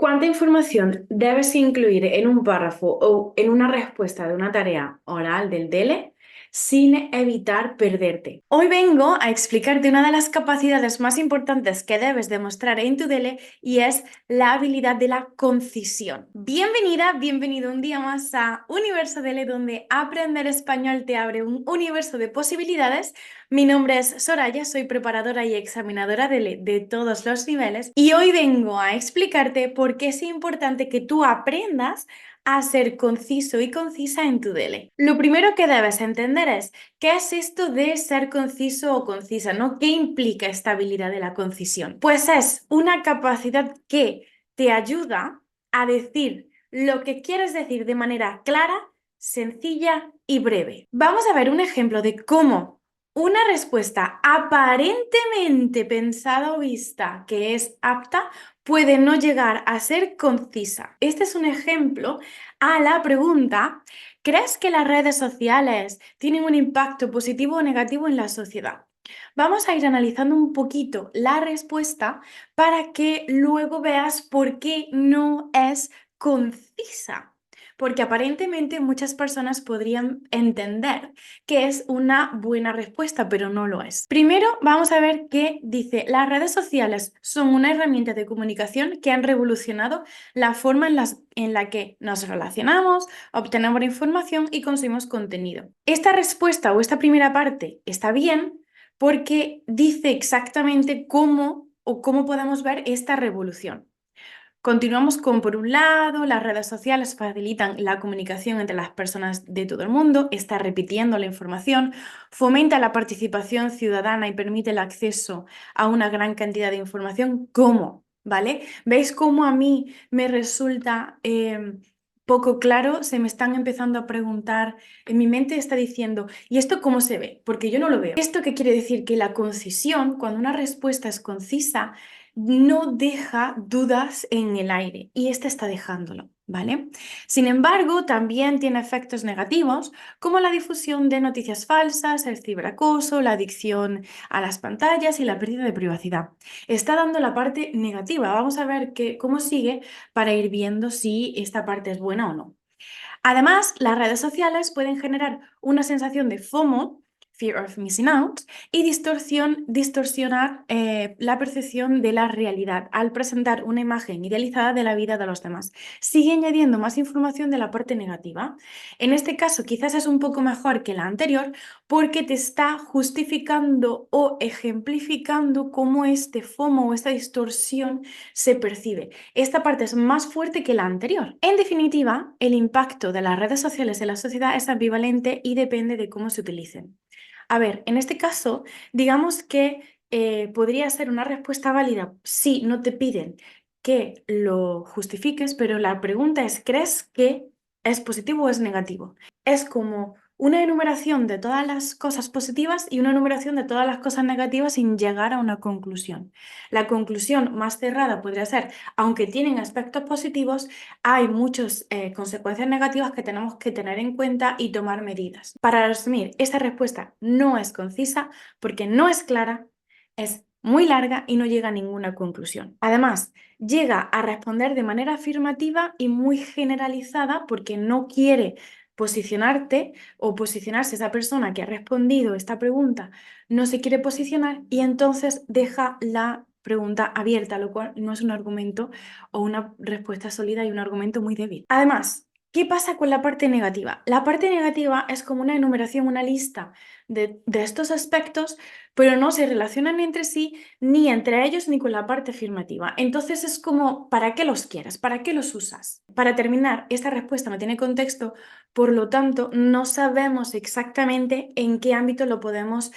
¿Cuánta información debes incluir en un párrafo o en una respuesta de una tarea oral del DELE sin evitar perderte? Hoy vengo a explicarte una de las capacidades más importantes que debes demostrar en tu DELE y es la habilidad de la concisión. Bienvenida, bienvenido un día más a Universo DELE, donde aprender español te abre un universo de posibilidades. Mi nombre es Soraya, soy preparadora y examinadora de todos los niveles y hoy vengo a explicarte por qué es importante que tú aprendas a ser conciso y concisa en tu DELE. Lo primero que debes entender es qué es esto de ser conciso o concisa, ¿no? ¿Qué implica esta habilidad de la concisión? Pues es una capacidad que te ayuda a decir lo que quieres decir de manera clara, sencilla y breve. Vamos a ver un ejemplo de cómo una respuesta aparentemente pensada o vista que es apta puede no llegar a ser concisa. Este es un ejemplo a la pregunta: ¿crees que las redes sociales tienen un impacto positivo o negativo en la sociedad? Vamos a ir analizando un poquito la respuesta para que luego veas por qué no es concisa. Porque aparentemente muchas personas podrían entender que es una buena respuesta, pero no lo es. Primero, vamos a ver qué dice. Las redes sociales son una herramienta de comunicación que han revolucionado la forma en la que nos relacionamos, obtenemos información y consumimos contenido. Esta respuesta o esta primera parte está bien porque dice exactamente cómo podemos ver esta revolución. Continuamos con, por un lado, las redes sociales facilitan la comunicación entre las personas de todo el mundo, está repitiendo la información, fomenta la participación ciudadana y permite el acceso a una gran cantidad de información. ¿Cómo? ¿Vale? ¿Veis cómo a mí me resulta poco claro? Se me están empezando a preguntar, en mi mente está diciendo, ¿y esto cómo se ve? Porque yo no lo veo. ¿Esto qué quiere decir? Que la concisión, cuando una respuesta es concisa, no deja dudas en el aire y este está dejándolo, ¿vale? Sin embargo, también tiene efectos negativos como la difusión de noticias falsas, el ciberacoso, la adicción a las pantallas y la pérdida de privacidad. Está dando la parte negativa. Vamos a ver cómo sigue para ir viendo si esta parte es buena o no. Además, las redes sociales pueden generar una sensación de FOMO, Fear of Missing Out, y distorsionar la percepción de la realidad al presentar una imagen idealizada de la vida de los demás. Sigue añadiendo más información de la parte negativa. En este caso, quizás es un poco mejor que la anterior porque te está justificando o ejemplificando cómo este FOMO o esta distorsión se percibe. Esta parte es más fuerte que la anterior. En definitiva, el impacto de las redes sociales en la sociedad es ambivalente y depende de cómo se utilicen. A ver, en este caso, digamos que podría ser una respuesta válida si no te piden que lo justifiques, pero la pregunta es, ¿crees que es positivo o es negativo? Es como una enumeración de todas las cosas positivas y una enumeración de todas las cosas negativas sin llegar a una conclusión. La conclusión más cerrada podría ser, aunque tienen aspectos positivos, hay muchas consecuencias negativas que tenemos que tener en cuenta y tomar medidas. Para resumir, esta respuesta no es concisa porque no es clara, es muy larga y no llega a ninguna conclusión. Además, llega a responder de manera afirmativa y muy generalizada porque no quiere posicionarte o posicionarse esa persona que ha respondido esta pregunta, no se quiere posicionar y entonces deja la pregunta abierta, lo cual no es un argumento o una respuesta sólida y un argumento muy débil. Además, ¿qué pasa con la parte negativa? La parte negativa es como una enumeración, una lista de estos aspectos, pero no se relacionan entre sí, ni entre ellos, ni con la parte afirmativa. Entonces es como, ¿para qué los quieres? ¿Para qué los usas? Para terminar, esta respuesta no tiene contexto, por lo tanto, no sabemos exactamente en qué ámbito lo podemos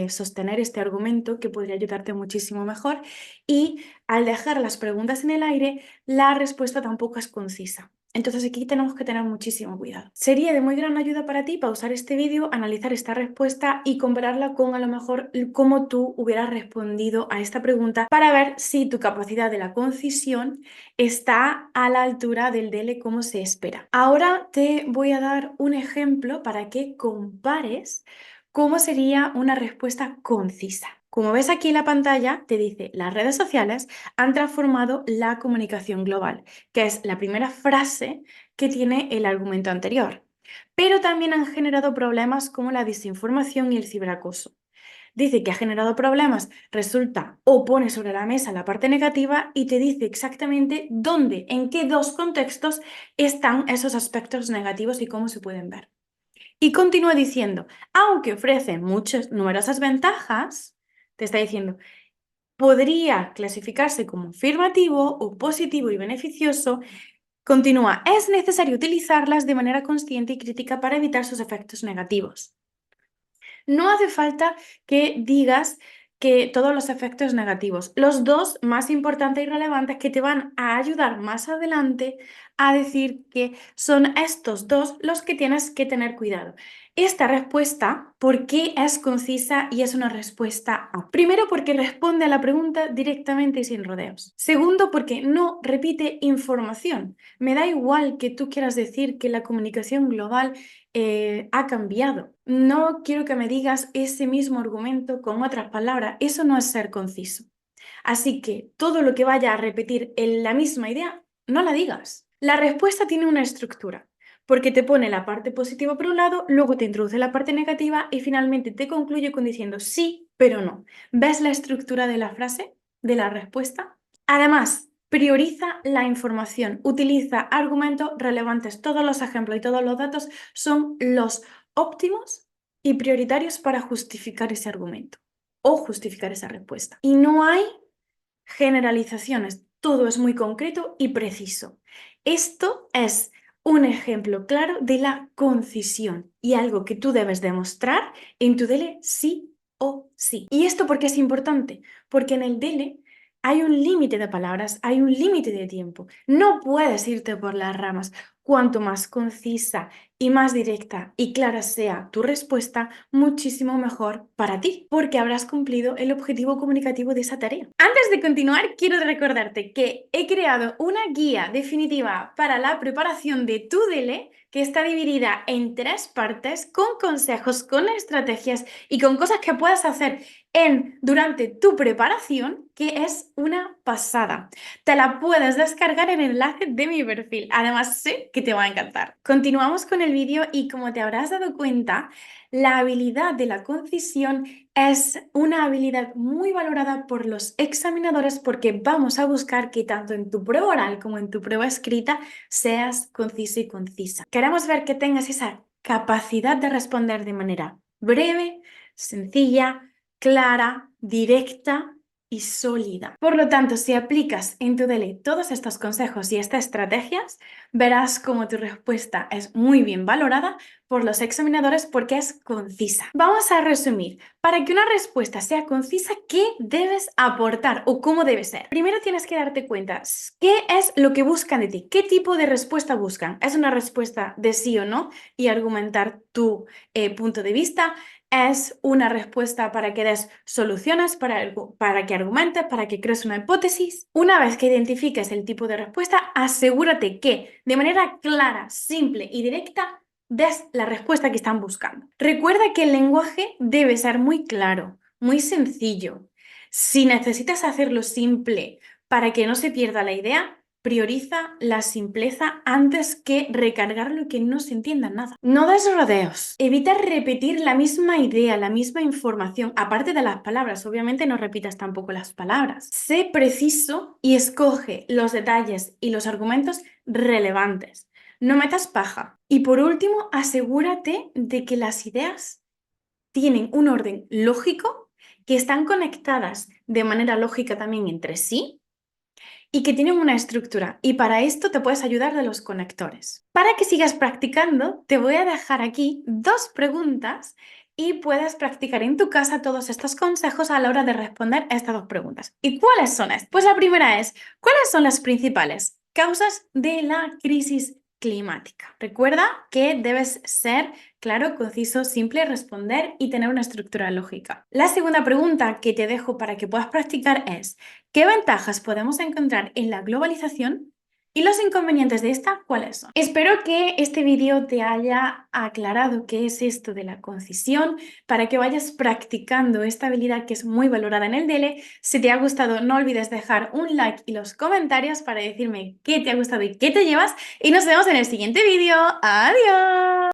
sostener este argumento que podría ayudarte muchísimo mejor y al dejar las preguntas en el aire, la respuesta tampoco es concisa. Entonces aquí tenemos que tener muchísimo cuidado. Sería de muy gran ayuda para ti pausar este vídeo, analizar esta respuesta y compararla con a lo mejor cómo tú hubieras respondido a esta pregunta para ver si tu capacidad de la concisión está a la altura del DELE como se espera. Ahora te voy a dar un ejemplo para que compares cómo sería una respuesta concisa. Como ves aquí en la pantalla, te dice, las redes sociales han transformado la comunicación global, que es la primera frase que tiene el argumento anterior. Pero también han generado problemas como la desinformación y el ciberacoso. Dice que ha generado problemas, resulta o pone sobre la mesa la parte negativa y te dice exactamente dónde, en qué dos contextos están esos aspectos negativos y cómo se pueden ver. Y continúa diciendo, aunque ofrece numerosas ventajas, te está diciendo, podría clasificarse como afirmativo o positivo y beneficioso. Continúa, es necesario utilizarlas de manera consciente y crítica para evitar sus efectos negativos. No hace falta que digas que todos los efectos negativos, los dos más importantes y relevantes que te van a ayudar más adelante a decir que son estos dos los que tienes que tener cuidado. Esta respuesta, ¿por qué es concisa y es una respuesta A? Primero, porque responde a la pregunta directamente y sin rodeos. Segundo, porque no repite información. Me da igual que tú quieras decir que la comunicación global ha cambiado. No quiero que me digas ese mismo argumento con otras palabras. Eso no es ser conciso. Así que todo lo que vaya a repetir en la misma idea, no la digas. La respuesta tiene una estructura, porque te pone la parte positiva por un lado, luego te introduce la parte negativa y finalmente te concluye con diciendo sí, pero no. ¿Ves la estructura de la frase, de la respuesta? Además, prioriza la información, utiliza argumentos relevantes. Todos los ejemplos y todos los datos son los óptimos y prioritarios para justificar ese argumento o justificar esa respuesta. Y no hay generalizaciones, todo es muy concreto y preciso. Esto es un ejemplo claro de la concisión y algo que tú debes demostrar en tu DELE sí o sí. ¿Y esto por qué es importante? Porque en el DELE hay un límite de palabras, hay un límite de tiempo. No puedes irte por las ramas. Cuanto más concisa y más directa y clara sea tu respuesta, muchísimo mejor para ti, porque habrás cumplido el objetivo comunicativo de esa tarea. Antes de continuar, quiero recordarte que he creado una guía definitiva para la preparación de tu DELE, que está dividida en 3 partes, con consejos, con estrategias y con cosas que puedas hacer durante tu preparación, que es una pasada. Te la puedes descargar en el enlace de mi perfil. Además, sé que te va a encantar. Continuamos con el vídeo y como te habrás dado cuenta, la habilidad de la concisión es una habilidad muy valorada por los examinadores porque vamos a buscar que tanto en tu prueba oral como en tu prueba escrita seas conciso y concisa. Queremos ver que tengas esa capacidad de responder de manera breve, sencilla, clara, directa y sólida. Por lo tanto, si aplicas en tu DELE todos estos consejos y estas estrategias, verás cómo tu respuesta es muy bien valorada por los examinadores porque es concisa. Vamos a resumir. Para que una respuesta sea concisa, ¿qué debes aportar o cómo debe ser? Primero tienes que darte cuenta qué es lo que buscan de ti, qué tipo de respuesta buscan. ¿Es una respuesta de sí o no y argumentar tu punto de vista? Es una respuesta para que des soluciones, para que argumentes, para que crees una hipótesis. Una vez que identifiques el tipo de respuesta, asegúrate que de manera clara, simple y directa des la respuesta que están buscando. Recuerda que el lenguaje debe ser muy claro, muy sencillo. Si necesitas hacerlo simple para que no se pierda la idea, prioriza la simpleza antes que recargarlo y que no se entienda nada. No des rodeos. Evita repetir la misma idea, la misma información, aparte de las palabras. Obviamente no repitas tampoco las palabras. Sé preciso y escoge los detalles y los argumentos relevantes. No metas paja. Y por último, asegúrate de que las ideas tienen un orden lógico, que están conectadas de manera lógica también entre sí y que tienen una estructura. Y para esto te puedes ayudar de los conectores. Para que sigas practicando, te voy a dejar aquí 2 preguntas y puedes practicar en tu casa todos estos consejos a la hora de responder a estas 2 preguntas. ¿Y cuáles son estas? Pues la primera es, ¿cuáles son las principales causas de la crisis climática? Recuerda que debes ser claro, conciso, simple, responder y tener una estructura lógica. La segunda pregunta que te dejo para que puedas practicar es, ¿qué ventajas podemos encontrar en la globalización ¿Y los inconvenientes de esta cuáles son? Espero que este vídeo te haya aclarado qué es esto de la concisión para que vayas practicando esta habilidad que es muy valorada en el DELE. Si te ha gustado, no olvides dejar un like y los comentarios para decirme qué te ha gustado y qué te llevas. Y nos vemos en el siguiente vídeo. ¡Adiós!